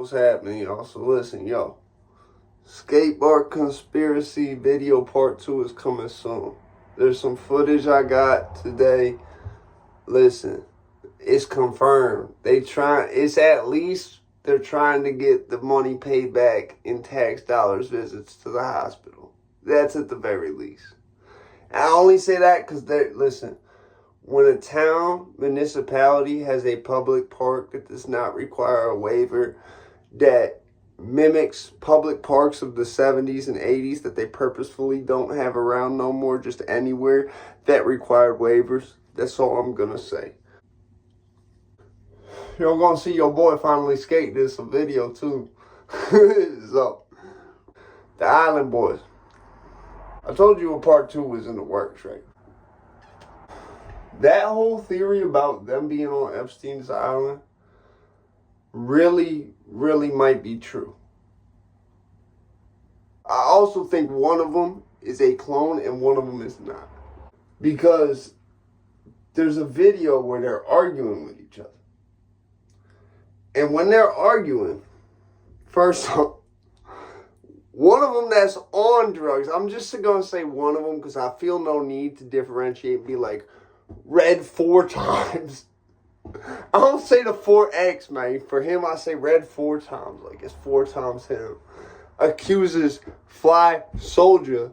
what's happening, y'all? So listen, yo. Skateboard Conspiracy video part 2 is coming soon. There's some footage I got today. Listen, it's confirmed. It's at least they're trying to get the money paid back in tax dollars visits to the hospital. That's at the very least. And I only say that because listen, when a town, municipality has a public park that does not require a waiver, that mimics public parks of the 70s and 80s that they purposefully don't have around no more, just anywhere that required waivers, that's all I'm gonna say. You're gonna see your boy finally skate this a video too. So, the Island Boys. I told you a part 2 was in the works, right? That whole theory about them being on Epstein's Island really might be true. I also think one of them is a clone and one of them is not. Because there's a video where they're arguing with each other. And when they're arguing, first off, one of them that's on drugs, I'm just going to say one of them because I feel no need to differentiate and be like, read 4 times. I don't say the 4X, man. For him, I say read 4 times. Like, it's 4 times him. Accuses Fly Soldier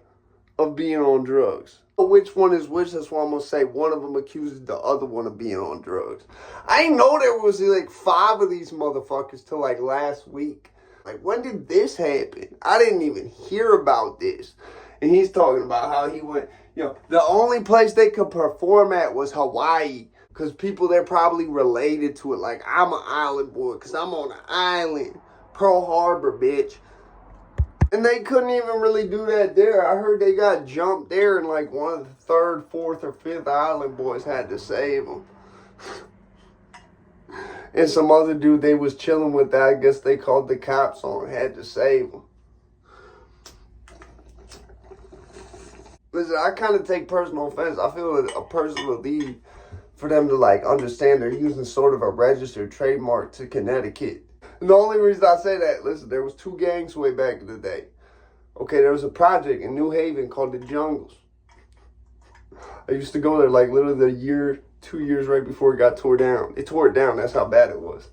of being on drugs. Which one is which? That's why I'm going to say one of them accuses the other one of being on drugs. I didn't know there was like 5 of these motherfuckers till like last week. Like, when did this happen? I didn't even hear about this. And he's talking about how he went, the only place they could perform at was Hawaii. Because people there probably related to it. Like, I'm an island boy because I'm on an island. Pearl Harbor, bitch. And they couldn't even really do that there. I heard they got jumped there and like one of the 3rd, 4th, or 5th Island Boys had to save them. And some other dude they was chilling with that, I guess they called the cops on, had to save them. Listen, I kind of take personal offense. I feel a personal need for them to like understand they're using sort of a registered trademark to Connecticut. And the only reason I say that, listen, there was 2 gangs way back in the day. Okay, there was a project in New Haven called the Jungles. I used to go there like literally the year, 2 years right before it got tore down. They tore it down, that's how bad it was.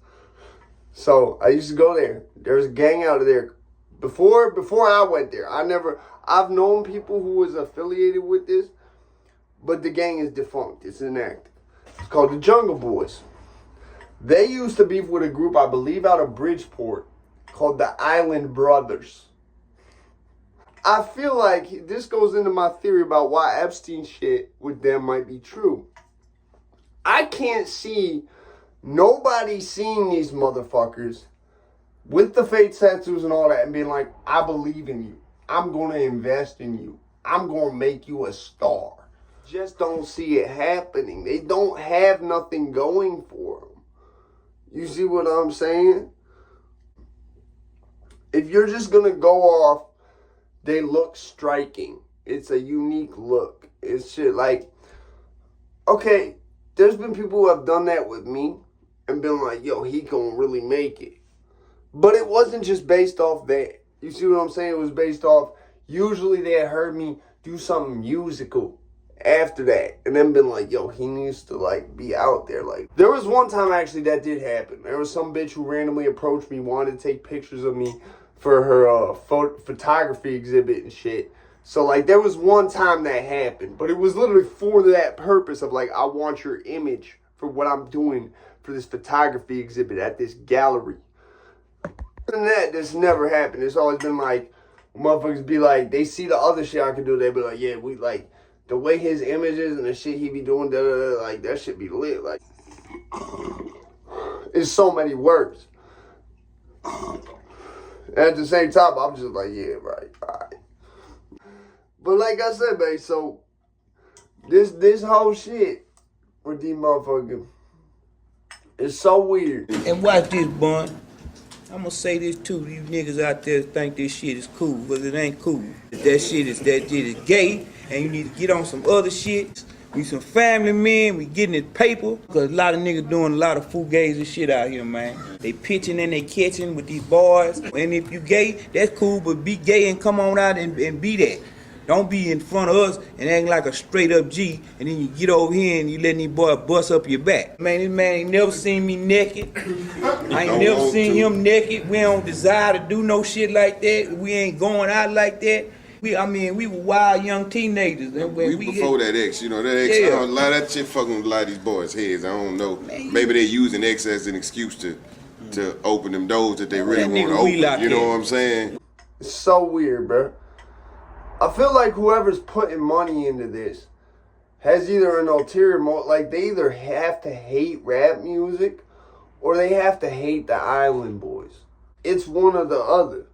So I used to go there. There was a gang out of there. Before I went there, I've known people who was affiliated with this, but the gang is defunct. It's inactive. It's called the Jungle Boys. They used to be with a group, I believe, out of Bridgeport called the Island Brothers. I feel like this goes into my theory about why Epstein shit with them might be true. I can't see nobody seeing these motherfuckers with the face tattoos and all that and being like, I believe in you. I'm going to invest in you. I'm going to make you a star. Just don't see it happening. They don't have nothing going for them. You see what I'm saying? If you're just going to go off, they look striking. It's a unique look. It's shit like, okay, there's been people who have done that with me and been like, yo, he gonna really make it. But it wasn't just based off that. You see what I'm saying? It was based off, usually they had heard me do something musical after that and then been like, yo, he needs to like be out there. Like, there was one time actually that did happen. There was some bitch who randomly approached me, wanted to take pictures of me for her photography exhibit and shit. So like there was one time that happened, but it was literally for that purpose of like, I want your image for what I'm doing for this photography exhibit at this gallery. And that's never happened. It's always been like, motherfuckers be like, they see the other shit I can do, they be like, yeah, we like, the way his images and the shit he be doing, like, that shit be lit. Like, it's so many words. At the same time, I'm just like, yeah, right, all right. But like I said, babe, so this whole shit with these motherfuckers is so weird. And watch this, bun. I'm gonna say this too, these niggas out there think this shit is cool, but it ain't cool. That shit is gay, and you need to get on some other shit. We some family men, we getting this paper. Cause a lot of niggas doing a lot of fugazi shit out here, man. They pitching and they catching with these boys. And if you gay, that's cool, but be gay and come on out and be that. Don't be in front of us and acting like a straight up G, and then you get over here and you letting these boys bust up your back. Man, this man ain't never seen me naked. I ain't never seen him naked. We don't desire to do no shit like that. We ain't going out like that. We were wild young teenagers. And when we before that X, you know, that X, Yeah. a lot of that shit fucking with a lot of these boys' heads. I don't know. Maybe they using X as an excuse to open them doors that they really That want to nigga open. wheel out You know there. what I'm saying? It's so weird, bro. I feel like whoever's putting money into this has either an ulterior motive, like they either have to hate rap music or they have to hate the Island Boys. It's one or the other.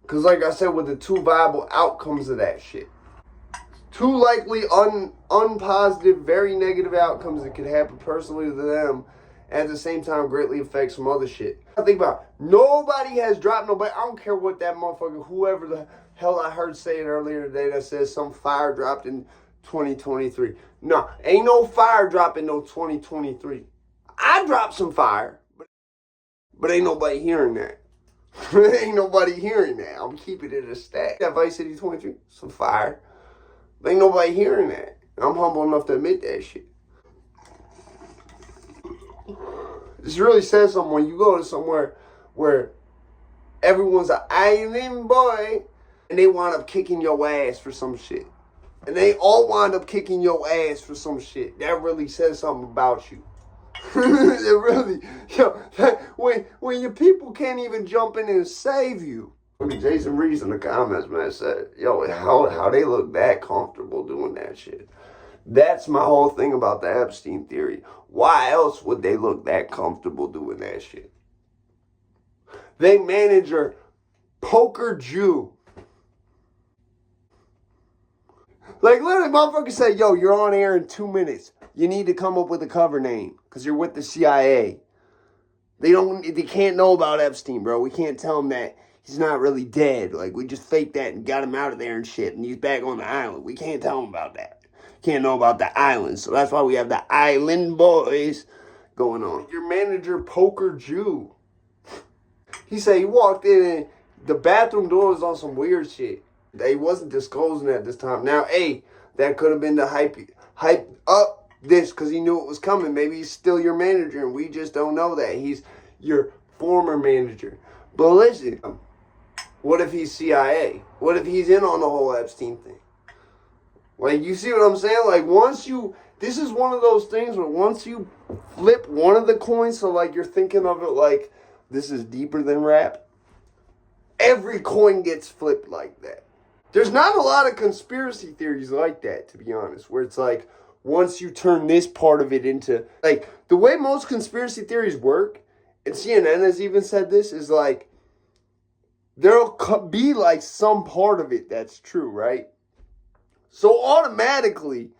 Because like I said, with the two viable outcomes of that shit. Two likely unpositive, very negative outcomes that could happen personally to them, at the same time greatly affect some other shit. I think about it. Nobody has dropped nobody. I don't care what that motherfucker, whoever the hell I heard say it earlier today that says some fire dropped in 2023. No, ain't no fire dropping no 2023. I dropped some fire, but ain't nobody hearing that. Ain't nobody hearing that. I'm keeping it a stack. That Vice City 23, some fire. But ain't nobody hearing that. I'm humble enough to admit that shit. This really says something when you go to somewhere where everyone's an island boy and they wind up kicking your ass for some shit. And they all wind up kicking your ass for some shit. That really says something about you. It really, when your people can't even jump in and save you. I mean, Jason Reese in the comments, man, said, yo, how they look that comfortable doing that shit. That's my whole thing about the Epstein theory. Why else would they look that comfortable doing that shit? They manager Poker Jew. Like, literally, motherfucker said, yo, you're on air in 2 minutes. You need to come up with a cover name because you're with the CIA. They can't know about Epstein, bro. We can't tell them that he's not really dead. Like, we just faked that and got him out of there and shit, and he's back on the island. We can't tell them about that. Can't know about the island. So that's why we have the Island Boys going on. Your manager, Poker Jew. He said he walked in and the bathroom door was on some weird shit. They wasn't disclosing at this time. Now, that could have been the hype up this because he knew it was coming. Maybe he's still your manager and we just don't know that. He's your former manager. But listen, what if he's CIA? What if he's in on the whole Epstein thing? Like, you see what I'm saying? Like, this is one of those things where once you flip one of the coins, so like you're thinking of it like this is deeper than rap, every coin gets flipped like that. There's not a lot of conspiracy theories like that, to be honest, where it's like, once you turn this part of it into, like, the way most conspiracy theories work, and CNN has even said this, is like, there'll be like some part of it that's true, right? So automatically,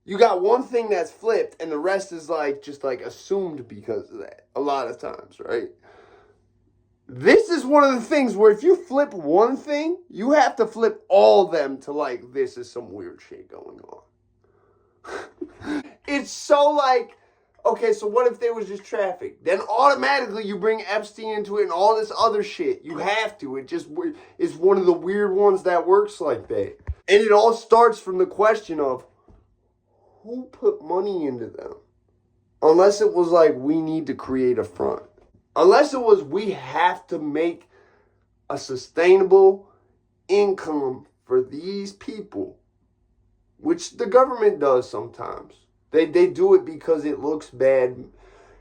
you got one thing that's flipped, and the rest is like, just like assumed because of that, a lot of times, right? This is one of the things where if you flip one thing, you have to flip all of them to like, this is some weird shit going on. It's so like, okay, so what if there was just traffic? Then automatically you bring Epstein into it and all this other shit. You have to. It just is one of the weird ones that works like that. And it all starts from the question of, who put money into them? Unless it was like, we need to create a front. Unless it was, we have to make a sustainable income for these people. Which the government does sometimes. They do it because it looks bad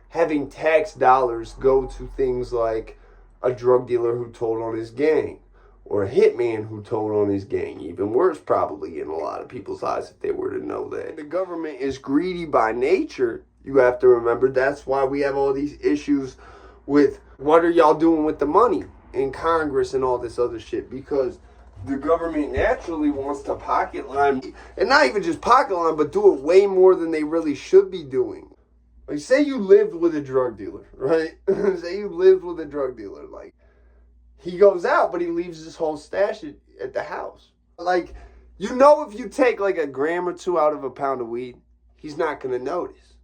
having tax dollars go to things like a drug dealer who told on his gang. Or a hitman who told on his gang. Even worse probably in a lot of people's eyes if they were to know that. The government is greedy by nature. You have to remember that's why we have all these issues with what are y'all doing with the money in Congress and all this other shit. Because the government naturally wants to pocket line. And not even just pocket line, but do it way more than they really should be doing. Like, say you lived with a drug dealer, right? Say you lived with a drug dealer, like, he goes out, but he leaves his whole stash at the house. Like, You know, if you take like a gram or two out of a pound of weed, he's not going to notice.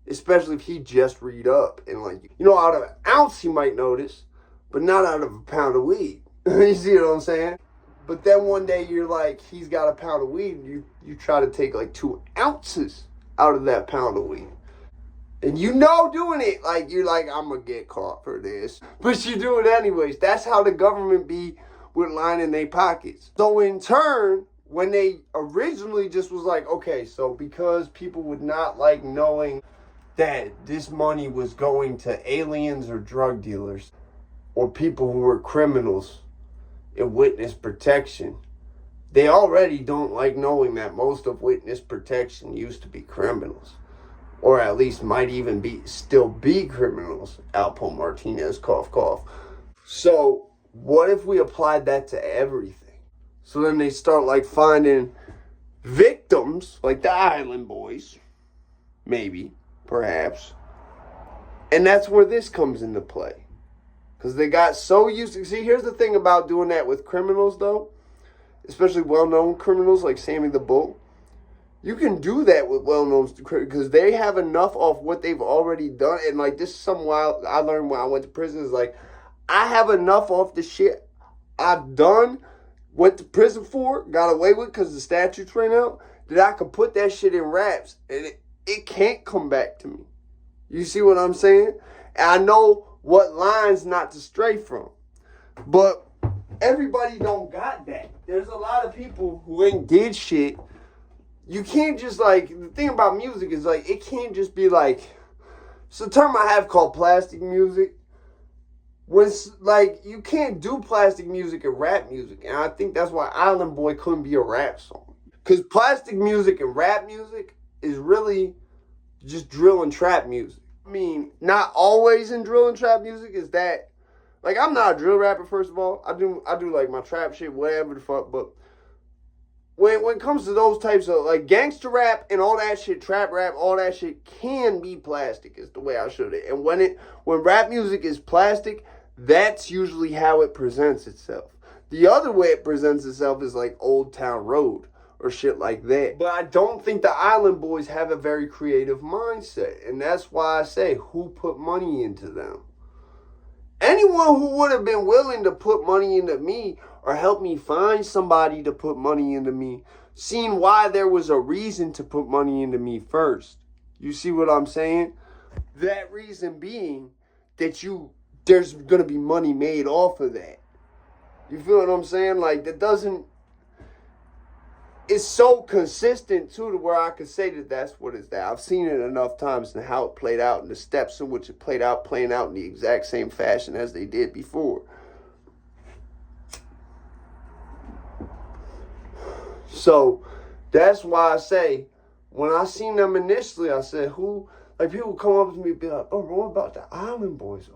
Especially if he just read up. And like, you know, out of an ounce he might notice, but not out of a pound of weed. You see what I'm saying? But then one day you're like, he's got a pound of weed, and you try to take like 2 ounces out of that pound of weed. And you know doing it, like, you're like, I'm going to get caught for this. But you do it anyways. That's how the government be with lining their pockets. So in turn, when they originally just was like, okay, so because people would not like knowing that this money was going to aliens or drug dealers or people who were criminals in witness protection, they already don't like knowing that most of witness protection used to be criminals. Or at least might even still be criminals. Alpo Martinez, cough, cough. So what if we applied that to everything? So then they start like finding victims, like the Island Boys, maybe, perhaps. And that's where this comes into play. Because they got so used to, see, here's the thing about doing that with criminals though, especially well-known criminals like Sammy the Bull. You can do that with well-known because they have enough of what they've already done. And like, this is something wild I learned when I went to prison, is like, I have enough of the shit I've done, went to prison for, got away with because the statutes ran out, that I could put that shit in raps and it can't come back to me. You see what I'm saying? And I know what lines not to stray from. But everybody don't got that. There's a lot of people who ain't did shit. You can't just like, the thing about music is like, it can't just be like, it's a term I have called plastic music. When like, you can't do plastic music and rap music. And I think that's why Island Boy couldn't be a rap song. Because plastic music and rap music is really just drill and trap music. I mean, not always in drill and trap music is that, like, I'm not a drill rapper, first of all. I do like my trap shit, whatever the fuck, but when it comes to those types of, like, gangster rap and all that shit, trap rap, all that shit can be plastic, is the way I should it. And when rap music is plastic, that's usually how it presents itself. The other way it presents itself is like Old Town Road or shit like that. But I don't think the Island Boys have a very creative mindset. And that's why I say, who put money into them? Anyone who would have been willing to put money into me or help me find somebody to put money into me, seeing why there was a reason to put money into me first. You see what I'm saying? That reason being that there's going to be money made off of that. You feel what I'm saying? Like, that doesn't, it's so consistent too to where I could say that that's what it's that. I've seen it enough times and how it played out and the steps in which it played out, playing out in the exact same fashion as they did before. So that's why I say, when I seen them initially, I said, who, like, people come up to me and be like, oh, what about the Island Boys?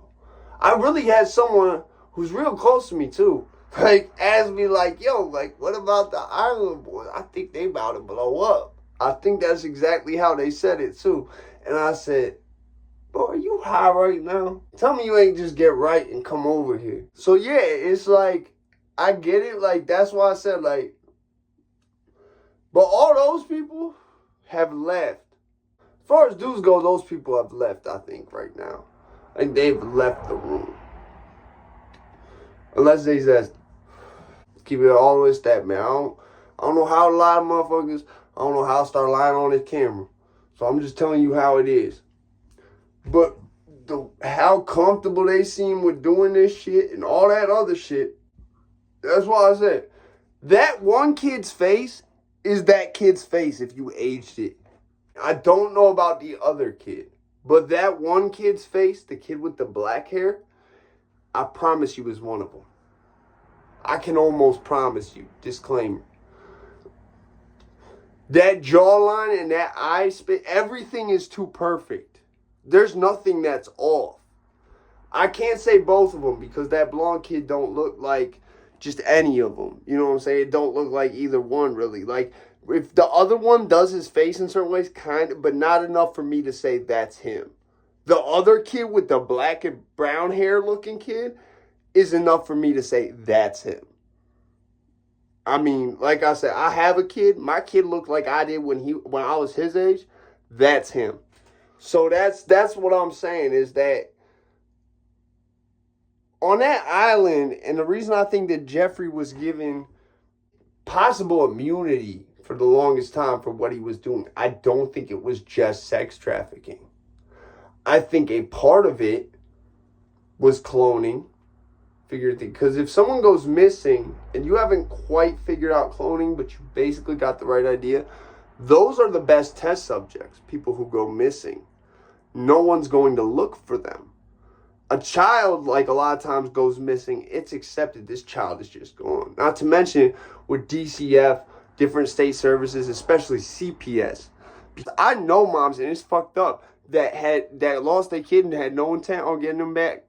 I really had someone who's real close to me too, like, ask me like, yo, like, what about the Island Boys? I think they about to blow up. I think that's exactly how they said it too. And I said, bro, are you high right now? Tell me you ain't just get right and come over here. So yeah, it's like, I get it. Like, that's why I said, like, but all those people have left. As far as dudes go, those people have left, I think, right now. Like, they've left the room. Unless they says, keep it all in that, man. I don't know how to lie to motherfuckers. I don't know how to start lying on this camera. So I'm just telling you how it is. But how comfortable they seem with doing this shit and all that other shit, that's why I said, that one kid's face is that kid's face if you aged it. I don't know about the other kid, but that one kid's face, the kid with the black hair, I promise you is one of them. I can almost promise you. Disclaimer. That jawline and that eye spit, everything is too perfect. There's nothing that's off. I can't say both of them because that blonde kid don't look like just any of them. You know what I'm saying? It don't look like either one really. Like, if the other one does his face in certain ways, kind of, but not enough for me to say that's him. The other kid with the black and brown hair looking kid is enough for me to say that's him. I mean, like I said, I have a kid. My kid looked like I did when I was his age. That's him. So that's what I'm saying is that on that island, and the reason I think that Jeffrey was given possible immunity for the longest time for what he was doing, I don't think it was just sex trafficking. I think a part of it was cloning. Because if someone goes missing and you haven't quite figured out cloning, but you basically got the right idea, those are the best test subjects, people who go missing. No one's going to look for them. A child, like a lot of times, goes missing. It's accepted. This child is just gone. Not to mention with DCF, different state services, especially CPS. I know moms, and it's fucked up, that lost their kid and had no intent on getting them back.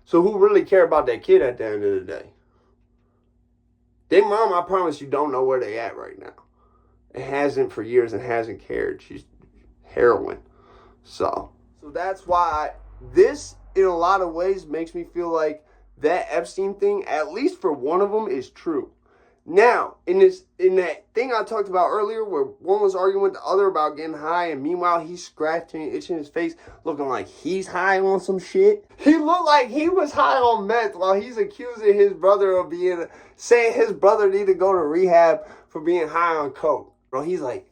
So who really care about that kid at the end of the day? Their mom, I promise you, don't know where they at right now. It hasn't for years and hasn't cared. She's heroin. So that's why this, in a lot of ways, makes me feel like that Epstein thing, at least for one of them, is true. Now, in that thing I talked about earlier, where one was arguing with the other about getting high, and meanwhile he's scratching, itching his face, looking like he's high on some shit. He looked like he was high on meth while he's accusing his brother of saying his brother need to go to rehab for being high on coke. Bro, he's like,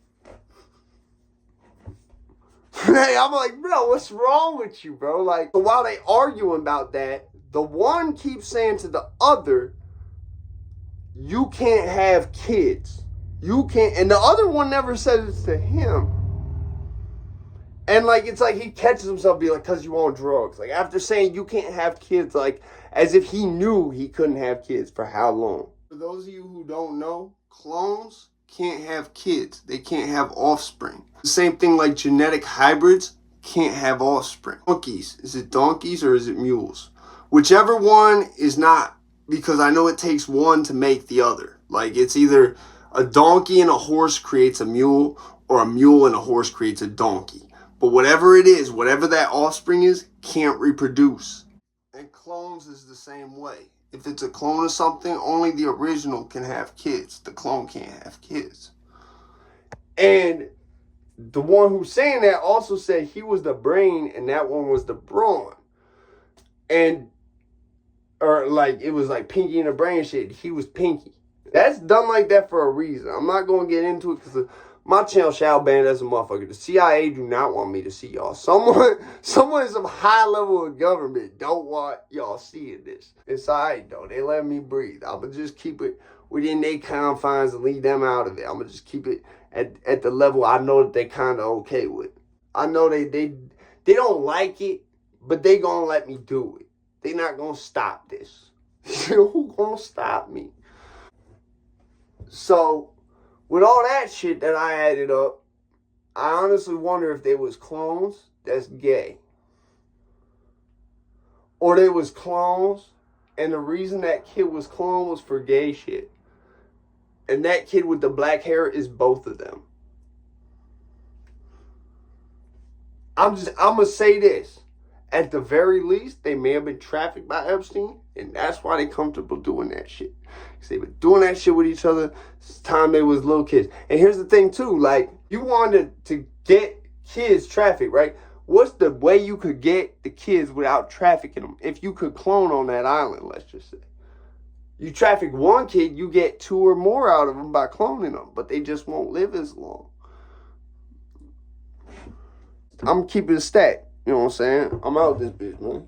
hey, I'm like, bro, what's wrong with you, bro? Like, so while they arguing about that, the one keeps saying to the other, you can't have kids. You can't. And the other one never says it to him. And like, it's like he catches himself being like, because you on drugs. Like, after saying you can't have kids, like, as if he knew he couldn't have kids for how long. For those of you who don't know, clones can't have kids. They can't have offspring. The same thing like genetic hybrids can't have offspring. Donkeys. Is it donkeys or is it mules? Whichever one is not. Because I know it takes one to make the other. Like, it's either a donkey and a horse creates a mule, or a mule and a horse creates a donkey. But whatever it is, whatever that offspring is, can't reproduce. And clones is the same way. If it's a clone of something, only the original can have kids. The clone can't have kids. And the one who's saying that also said he was the brain and that one was the brawn. Or like, it was like Pinky and the Brain shit. He was Pinky. That's done like that for a reason. I'm not going to get into it because my channel shall ban as a motherfucker. The CIA do not want me to see y'all. Someone in some high level of government don't want y'all seeing this. It's alright though. They let me breathe. I'm going to just keep it within their confines and leave them out of it. I'm going to just keep it at the level I know that they kind of okay with. I know they don't like it, but they going to let me do it. They not going to stop this. Who going to stop me? So, with all that shit that I added up, I honestly wonder if they was clones that's gay. Or they was clones, and the reason that kid was cloned was for gay shit. And that kid with the black hair is both of them. I'm going to say this. At the very least, they may have been trafficked by Epstein, and that's why they comfortable doing that shit. Because they've been doing that shit with each other since the time they was little kids. And here's the thing, too. Like, you wanted to get kids trafficked, right? What's the way you could get the kids without trafficking them? If you could clone on that island, let's just say. You traffic one kid, you get two or more out of them by cloning them. But they just won't live as long. I'm keeping it stat. You know what I'm saying? I'm out this bitch, man.